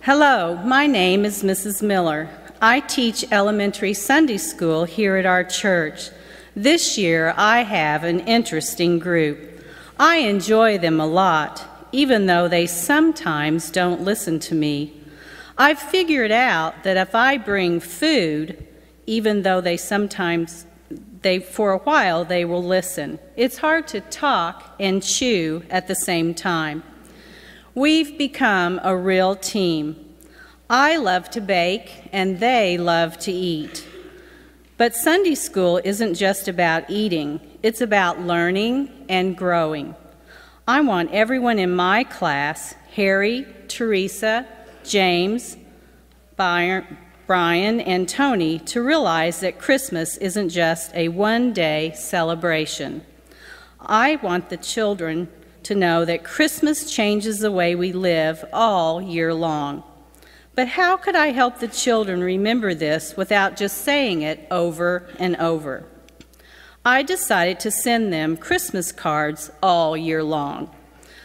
Hello, my name is Mrs. Miller. I teach elementary Sunday school here at our church. This year I have an interesting group. I enjoy them a lot, even though they sometimes don't listen to me. I've figured out that if I bring food, even though for a while they will listen. It's hard to talk and chew at the same time. We've become a real team. I love to bake and they love to eat. But Sunday school isn't just about eating, it's about learning and growing. I want everyone in my class, Harry, Teresa, James, Brian, and Tony, to realize that Christmas isn't just a one-day celebration. I want the children to know that Christmas changes the way we live all year long. But how could I help the children remember this without just saying it over and over? I decided to send them Christmas cards all year long.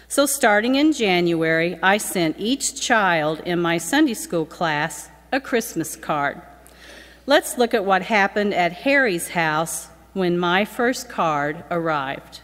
So starting in January, I sent each child in my Sunday school class a Christmas card. Let's look at what happened at Harry's house when my first card arrived.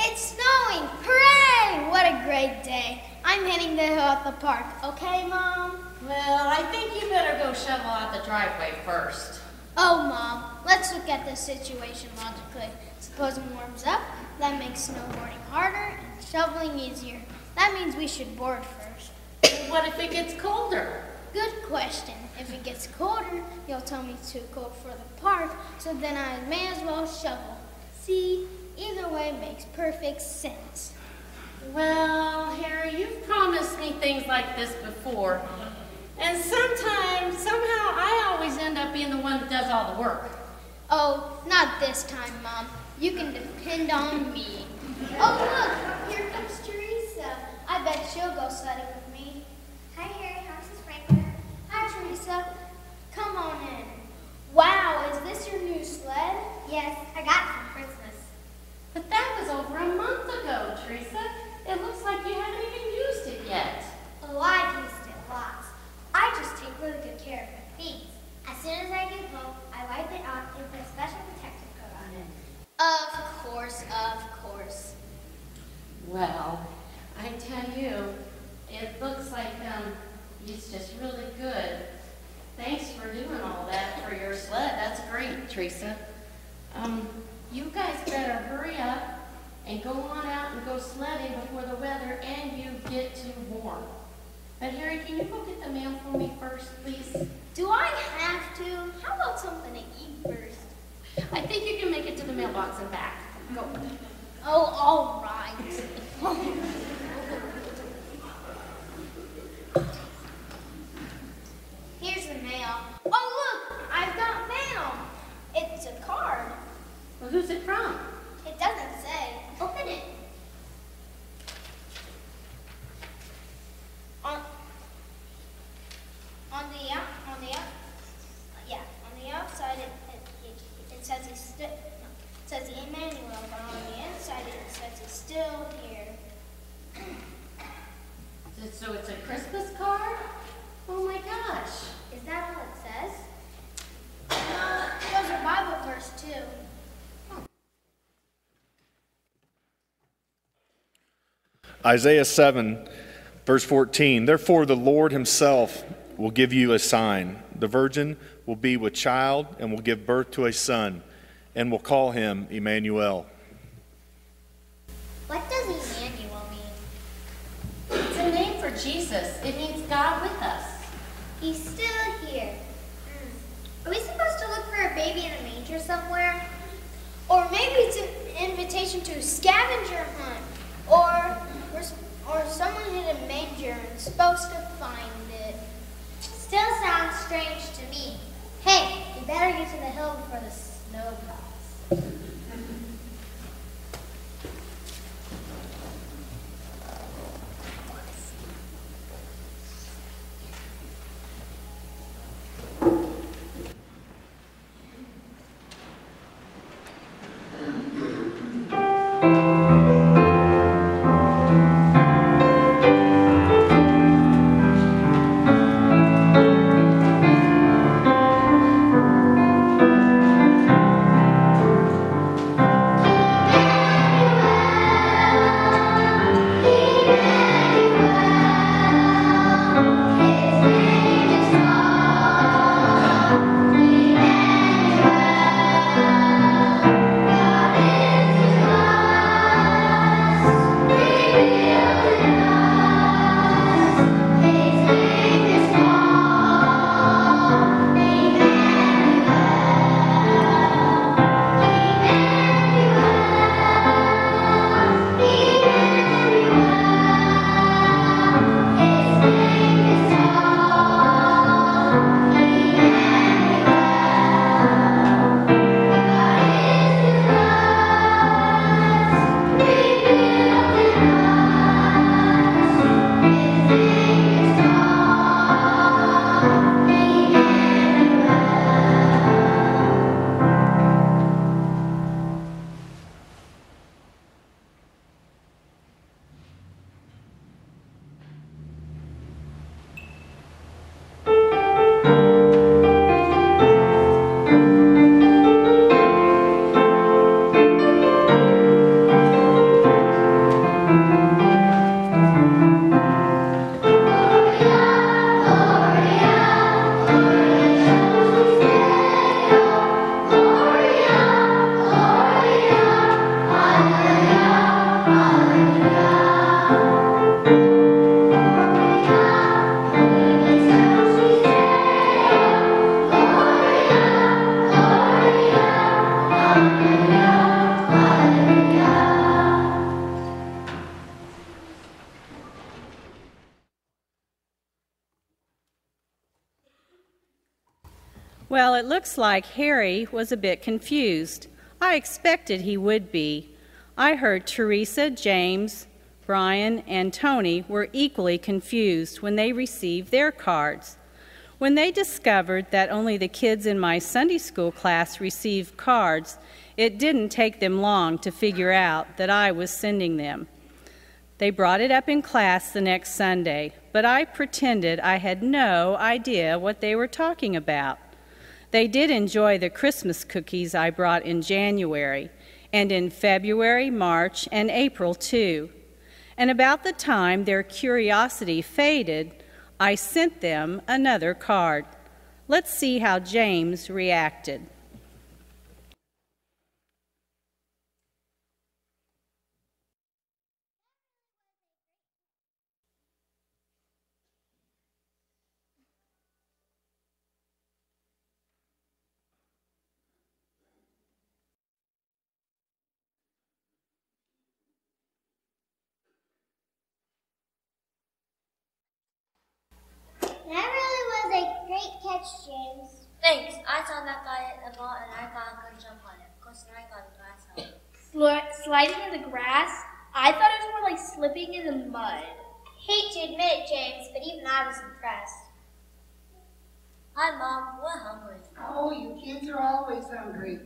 It's snowing! Hooray! What a great day. I'm hitting the hill at the park. Okay, Mom? Well, I think you better go shovel out the driveway first. Oh, Mom. Let's look at this situation logically. Suppose it warms up. That makes snowboarding harder and shoveling easier. That means we should board first. What if it gets colder? Good question. If it gets colder, you'll tell me it's too cold for the park, so then I may as well shovel. See? Either way makes perfect sense. Well, Harry, you've promised me things like this before. And somehow, I always end up being the one that does all the work. Oh, not this time, Mom. You can depend on me. Oh, look, here comes Teresa. I bet she'll go sledding with me. Hi, Harry. How's Mrs. Franklin? Hi, Teresa. Come on in. Wow, is this your new sled? Yes, I got it for Christmas. But that was over a month ago, Teresa. It looks like you haven't even used it yet. Oh, I've used it lots. I just take really good care of my things. As soon as I get home, I wipe it off and put a special protective coat on it. Of course, of course. Well, I tell you, it looks like it's just really good. Thanks for doing all that for your sled. That's great, Teresa. You guys better hurry up and go on out and go sledding before the weather and you get too warm. But Harry, can you go get the mail for me first, please? Do I have to? How about something to eat first? I think you can make it to the mailbox and back. Go. Oh, all right. Here's the mail. Oh, look, I've got mail. It's a card. Well, who's it from? It doesn't say. Open it. On the outside it says Emmanuel, but on the inside it says it's still here. So it's a Christmas card? Oh my gosh. Is that all it says? No, there's a Bible verse too. Isaiah 7, verse 14, therefore the Lord himself will give you a sign. The virgin will be with child and will give birth to a son and will call him Emmanuel. What does Emmanuel mean? It's a name for Jesus. It means God with us. He's still here. Are we supposed to look for a baby in a manger somewhere? Or maybe it's an invitation to a scavenger hunt. Or someone hid a manger and is supposed to find it. Still sounds strange to me. Hey, we better get to the hill before the snow comes. Well, it looks like Harry was a bit confused. I expected he would be. I heard Teresa, James, Brian, and Tony were equally confused when they received their cards. When they discovered that only the kids in my Sunday school class received cards, it didn't take them long to figure out that I was sending them. They brought it up in class the next Sunday, but I pretended I had no idea what they were talking about. They did enjoy the Christmas cookies I brought in January, and in February, March, and April too. And about the time their curiosity faded, I sent them another card. Let's see how James reacted. That really was a great catch, James. Thanks. I saw that guy at the ball and I got a good jump on it. Because I got a grass out. Sliding in the grass? I thought it was more like slipping in the mud. Hate to admit it, James, but even I was impressed. Hi, Mom. We're hungry. Oh, you kids are always hungry.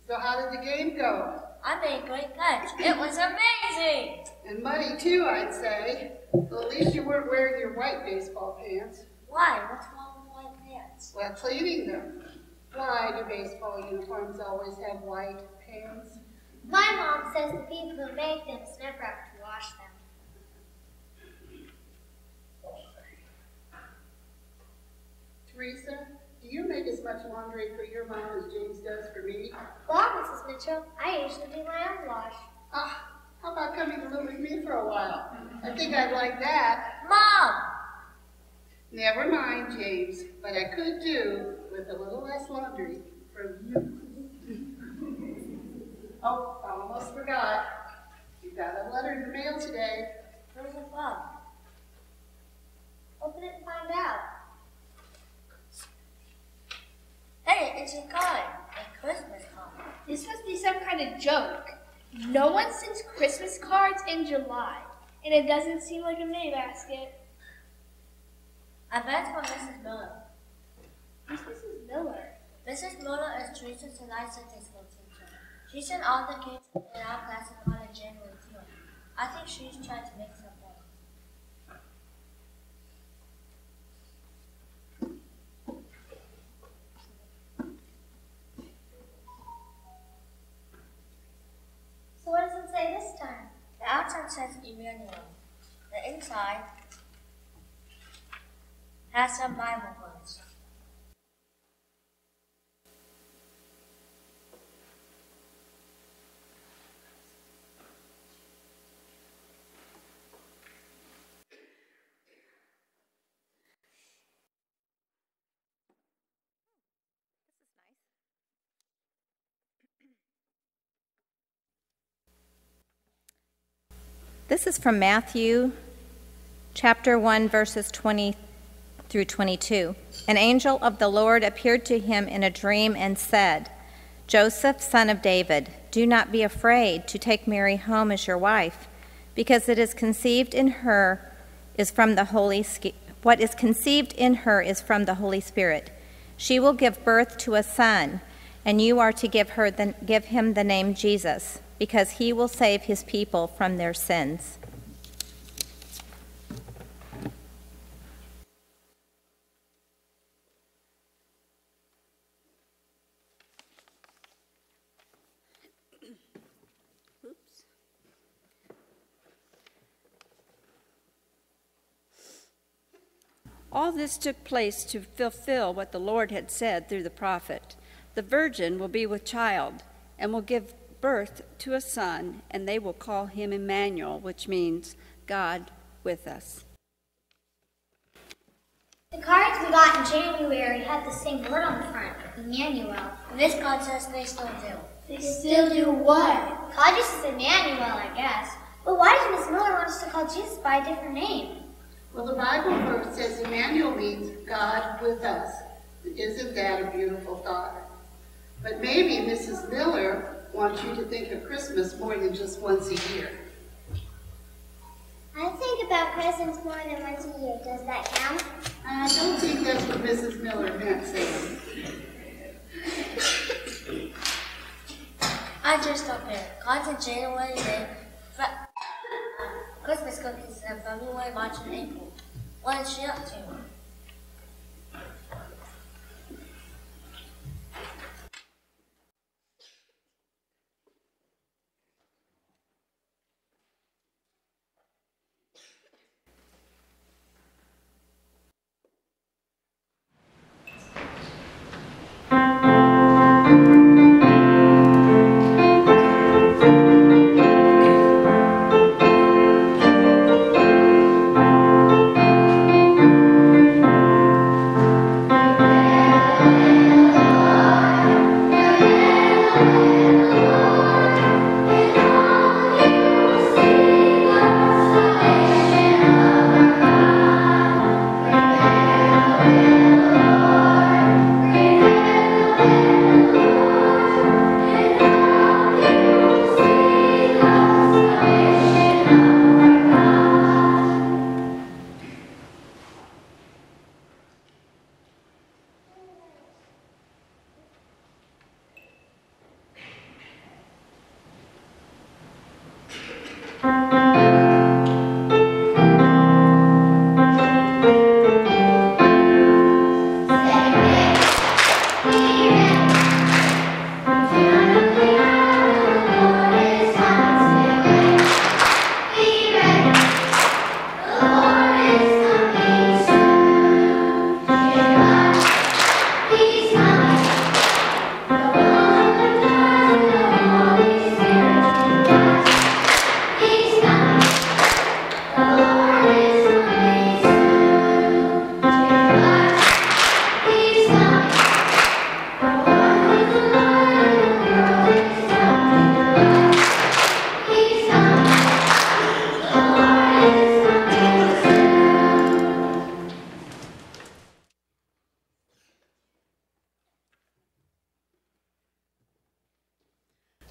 So how did the game go? I made a great catch. It was amazing. And muddy too, I'd say. Well, at least you weren't wearing your white baseball pants. Why? What's wrong with white pants? Well, cleaning them. Why do baseball uniforms always have white pants? My mom says the people who make them never have to wash them. Teresa, do you make as much laundry for your mom as James does for me? Well, Mrs. Mitchell, I usually do my own wash. How about coming to live with me for a while? I think I'd like that. Mom! Never mind, James, but I could do with a little less laundry from you. Oh, I almost forgot. You got a letter in the mail today. Where's it from? Open it and find out. Hey, it's a card. A Christmas card. This must be some kind of joke. No one sends Christmas cards in July, and it doesn't seem like a May basket. I bet it's from Mrs. Miller. Who's Mrs. Miller? Mrs. Miller is Teresa's July Sunday school teacher. She sent all the kids in our class a card in January too. I think she's trying to make something. So what does it say this time? The outside says Emmanuel. The inside has some Bible words. This is from Matthew chapter 1, verses 20 through 22. An angel of the Lord appeared to him in a dream and said, Joseph, son of David, do not be afraid to take Mary home as your wife, because it is conceived in her is from the what is conceived in her is from the Holy Spirit. She will give birth to a son, and you are to give him the name Jesus, because he will save his people from their sins. All this took place to fulfill what the Lord had said through the prophet. The virgin will be with child and will give birth to a son, and they will call him Emmanuel, which means God with us. The cards we got in January had the same word on the front, Emmanuel. This card says they still do. They still do what? Call Jesus Emmanuel, I guess. But why does Miss Miller want us to call Jesus by a different name? Well, the Bible verse says Emmanuel means God with us. Isn't that a beautiful thought? But maybe Mrs. Miller wants you to think of Christmas more than just once a year. I think about presents more than once a year. Does that count? I don't think that's what Mrs. Miller meant, Sam. I just don't care. Cards in January, Christmas cookies in February, March, and April. What is she up to?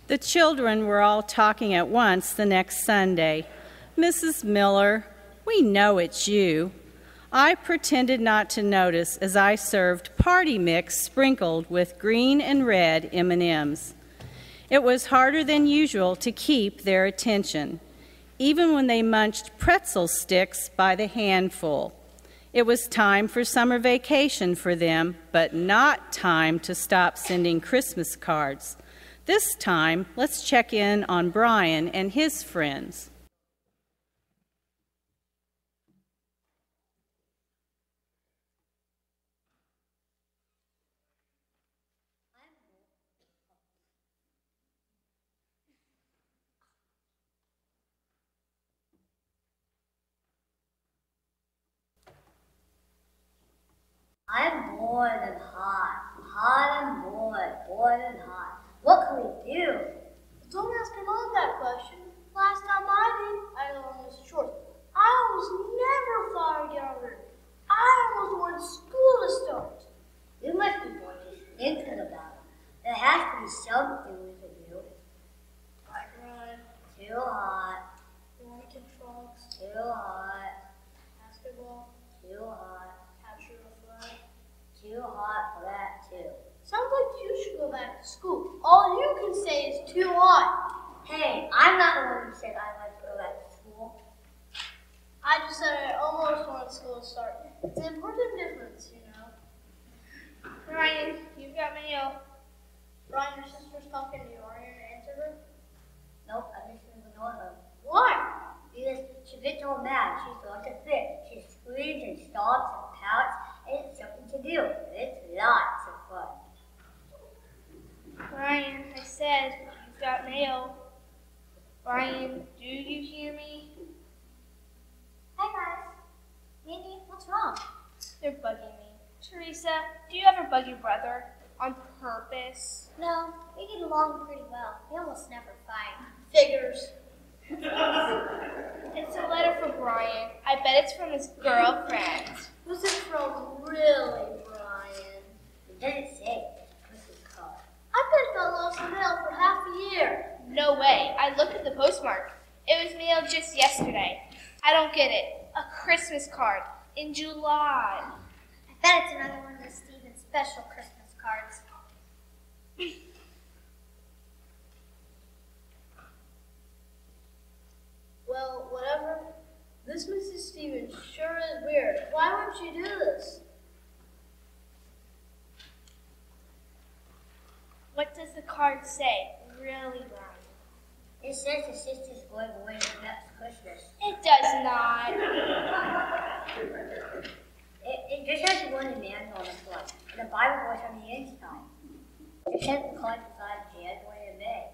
The children were all talking at once the next Sunday. "Mrs. Miller, we know it's you." I pretended not to notice as I served party mix sprinkled with green and red M&Ms. It was harder than usual to keep their attention, even when they munched pretzel sticks by the handful. It was time for summer vacation for them, but not time to stop sending Christmas cards. This time, let's check in on Brian and his friends. I'm bored and hot. Hot and bored. Bored and hot. What can we do? Don't ask your mom that question. Last time I did, I almost short. I almost never thought I'd get on her. I almost wanted school to start. You must be bored just thinking about it. There has to be something we can do. I run. Too hot. You want to catch frogs? Too hot. Basketball. Too hot. Capture a flag. Too hot for that too. Sounds like you should go back to school. All you can say is too hot. Hey, I'm not the one who said I like to go back to school. I just said I almost wanted school to start. It's an important difference, you know. Ryan, you've got mail. Ryan, your sister's talking to you. Are you going to answer her? Nope, I just didn't ignore her. Why? Because she gets all mad. She starts to fit. She screams and stomps and pouts, and it's something to do. It's lots of fun. Ryan, I said you've got mail. Ryan, do you hear me? Hi guys. Mindy, what's wrong? They're bugging me. Teresa, do you ever bug your brother on purpose? No, we get along pretty well. We almost never fight. Figures. It's a letter for Brian. I bet it's from his girlfriend. Who's it from, really, Brian? doesn't say Christmas card. I've been got lost in mail for half a year. No way. I looked at the postmark. It was mailed just yesterday. I don't get it. A Christmas card in July. I bet it's another one of Stephen's special Christmas cards. Well, whatever. This Mrs. Stevens sure is weird. Why would she do this? What does the card say? Really, Ron? It says the sister's going away next Christmas. It does not. It just has the word Emmanuel on the front, and the Bible verse on the inside. It says the card inside January and May.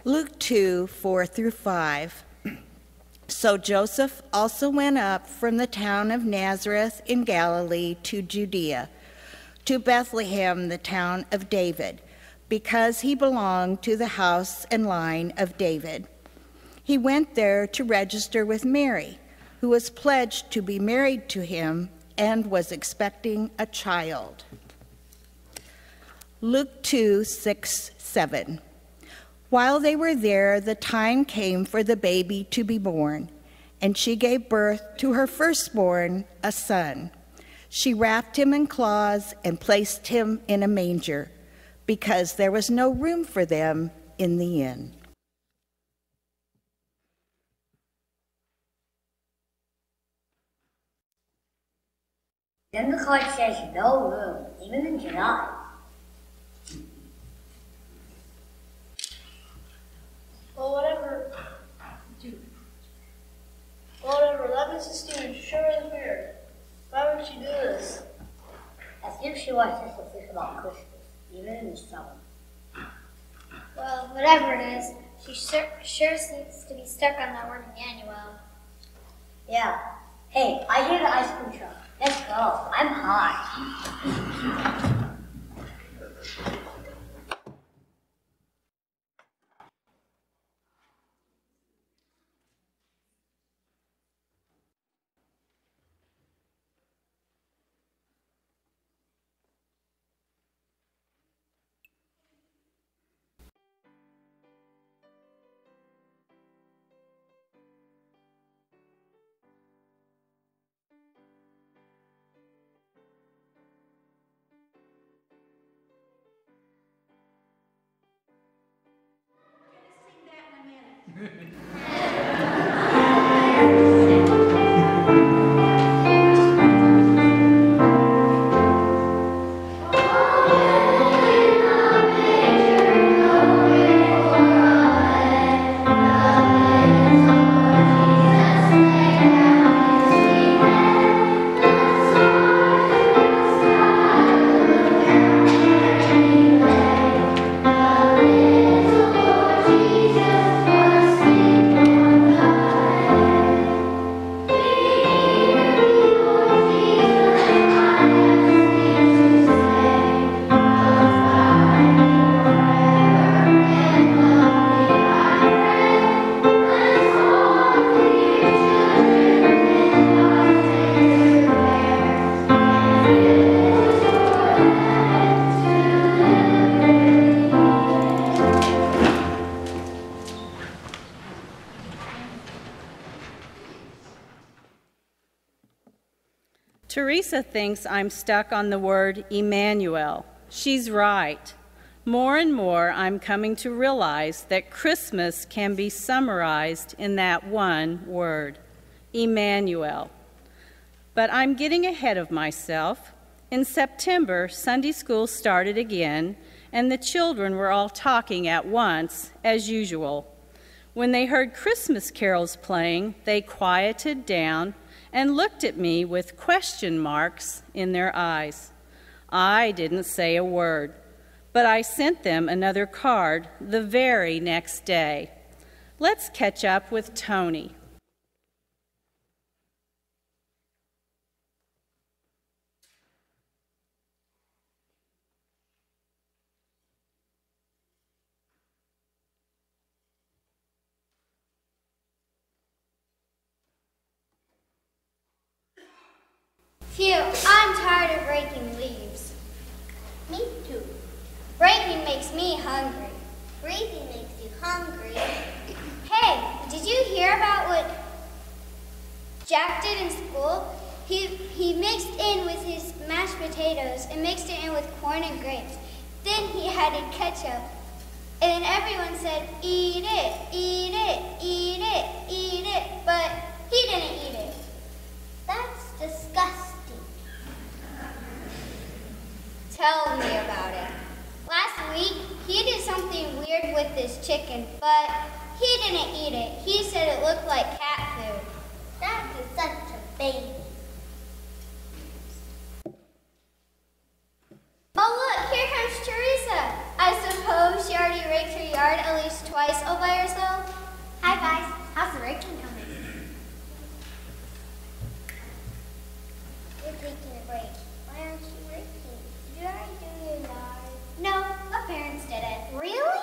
Luke 2, 4 through 5. So Joseph also went up from the town of Nazareth in Galilee to Judea, to Bethlehem, the town of David, because he belonged to the house and line of David. He went there to register with Mary, who was pledged to be married to him and was expecting a child. Luke 2, 6, 7. While they were there, the time came for the baby to be born, and she gave birth to her firstborn, a son. She wrapped him in cloths and placed him in a manger, because there was no room for them in the inn. Then the card says no room, even in July. Well, whatever. That Mrs. Stevens sure is weird. Why would she do this? I think she wants us to think about Christmas, even in the summer. Well, whatever it is, she sure seems to be stuck on that word Emmanuel. Yeah. Hey, I hear the ice cream truck. Let's go. I'm hot. Teresa thinks I'm stuck on the word Emmanuel. She's right. More and more, I'm coming to realize that Christmas can be summarized in that one word, Emmanuel. But I'm getting ahead of myself. In September, Sunday school started again, and the children were all talking at once, as usual. When they heard Christmas carols playing, they quieted down and looked at me with question marks in their eyes. I didn't say a word, but I sent them another card the very next day. Let's catch up with Tony. Phew, I'm tired of raking leaves. Me too. Raking makes me hungry. Breathing makes you hungry. Hey, did you hear about what Jack did in school? He mixed in with his mashed potatoes and mixed it in with corn and grapes. Then he added ketchup. And then everyone said, eat it, eat it, eat it, eat it. But he didn't eat it. That's disgusting. Tell me about it. Last week, he did something weird with this chicken, but he didn't eat it. He said it looked like cat food. That is such a baby. Oh look, here comes Teresa. I suppose she already raked her yard at least twice all by herself. Hi guys, how's the raking coming? You're taking a break. Why aren't you raking? Did you already do your yard? No, my parents did it. Really?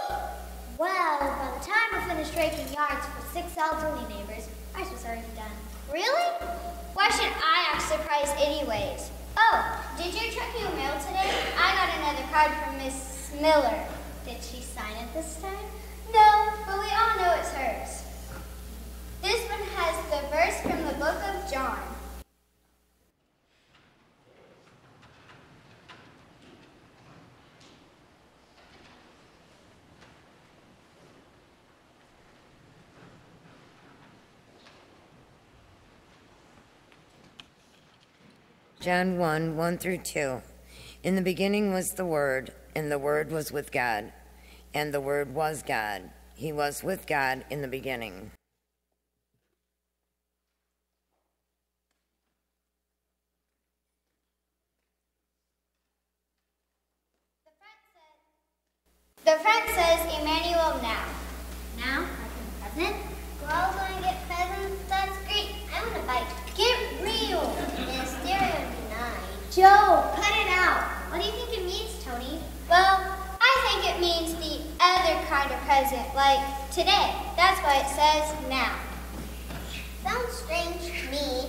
Well, by the time I finished raking yards for 6 elderly neighbors, ours was already done. Really? Why should I act surprised anyways? Oh, did your truck get mail today? I got another card from Miss Miller. Did she sign it this time? No, but we all know it's hers. This one has the verse from the book of John. John 1, 1 through 2. In the beginning was the Word, and the Word was with God, and the Word was God. He was with God in the beginning. The front says Emmanuel now. Now? Like in present? We're all going to get presents? That's great. I want a bike. Get real. Yeah, stereo would be nice. Joe, cut it out. What do you think it means, Tony? Well, I think it means the other kind of present, like today. That's why it says now. Sounds strange to me.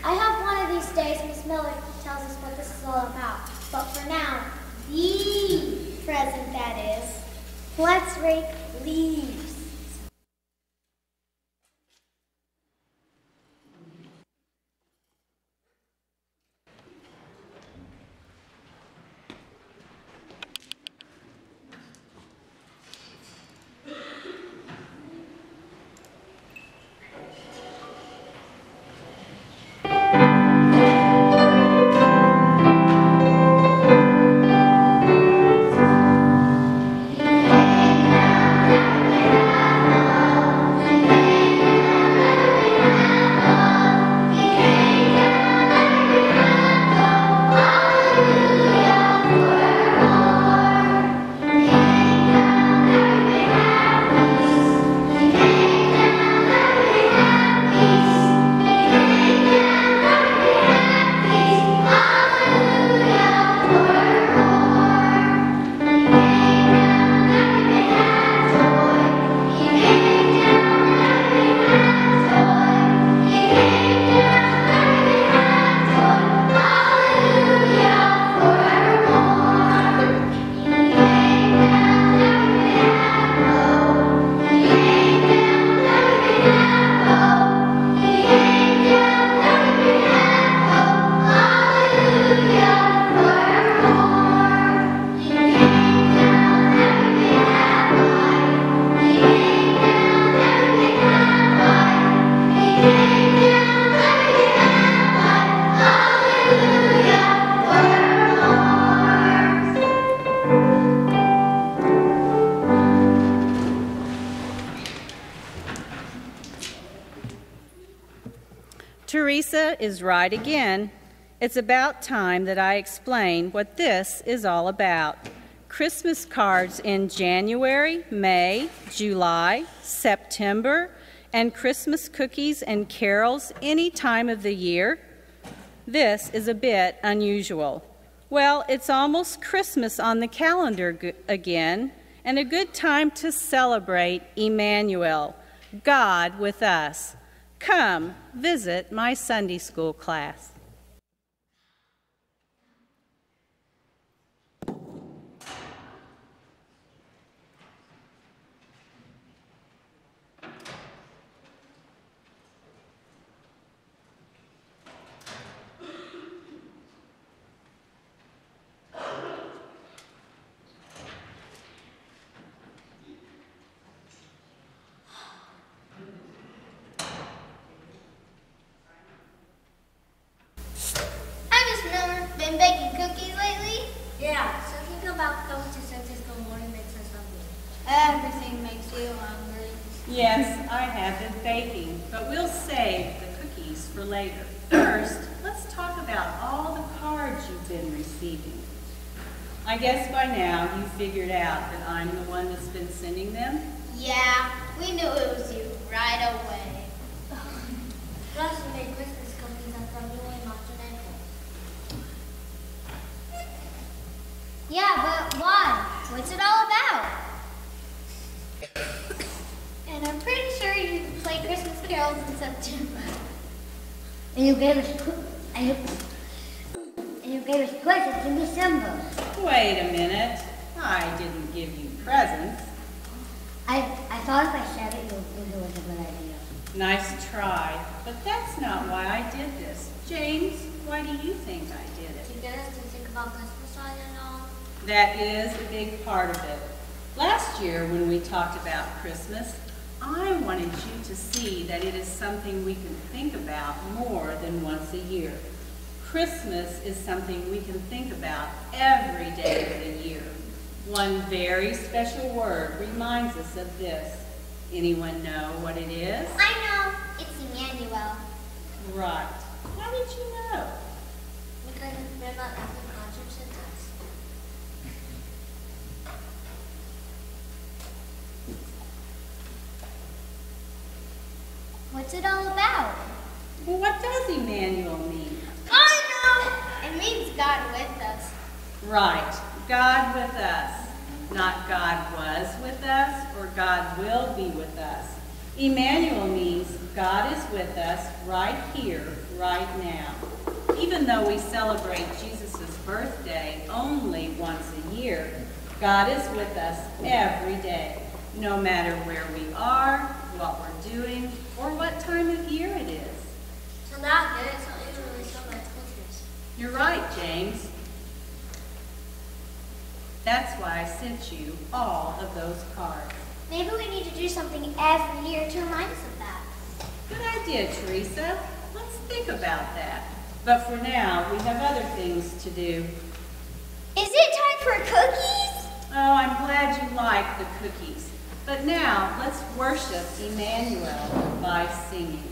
I hope one of these days Miss Miller tells us what this is all about. But for now, the present that is. Let's rake leaves. Teresa is right again. It's about time that I explain what this is all about. Christmas cards in January, May, July, September, and Christmas cookies and carols any time of the year. This is a bit unusual. Well, it's almost Christmas on the calendar again, and a good time to celebrate Emmanuel, God with us. Come visit my Sunday school class. been baking cookies lately? Yeah, thinking about coming to San Francisco morning makes us hungry. Everything makes you hungry. Yes, I have been baking, but we'll save the cookies for later. First, let's talk about all the cards you've been receiving. I guess by now you figured out that I'm the one that's been sending them. Yeah, we knew it was you right away. Plus, we made Christmas cookies and from you and Martin and Yeah, but why? What's it all about? And I'm pretty sure you play Christmas carols in September. And you gave us presents in December. Wait a minute. I didn't give you presents. I thought if I said it, you'd think it was a good idea. Nice try, but that's not why I did this. James, why do you think I did it? to get us to think about Christmas lights and all. That is a big part of it. Last year when we talked about Christmas, I wanted you to see that it is something we can think about more than once a year. Christmas is something we can think about every day of the year. One very special word reminds us of this. Anyone know what it is? I know. It's Emmanuel. Right. How did you know? Because Grandma at the concert sent us. What's it all about? Well, what does Emmanuel mean? I know. It means God with us. Right. God with us. Not God was with us or God will be with us. Emmanuel means God is with us right here, right now. Even though we celebrate Jesus' birthday only once a year, God is with us every day, no matter where we are, what we're doing, or what time of year it is. So now I get it, so it really so much Christmas. You're right, James. That's why I sent you all of those cards. Maybe we need to do something every year to remind us of that. Good idea, Teresa. Let's think about that. But for now, we have other things to do. Is it time for cookies? Oh, I'm glad you like the cookies. But now, let's worship Emmanuel by singing.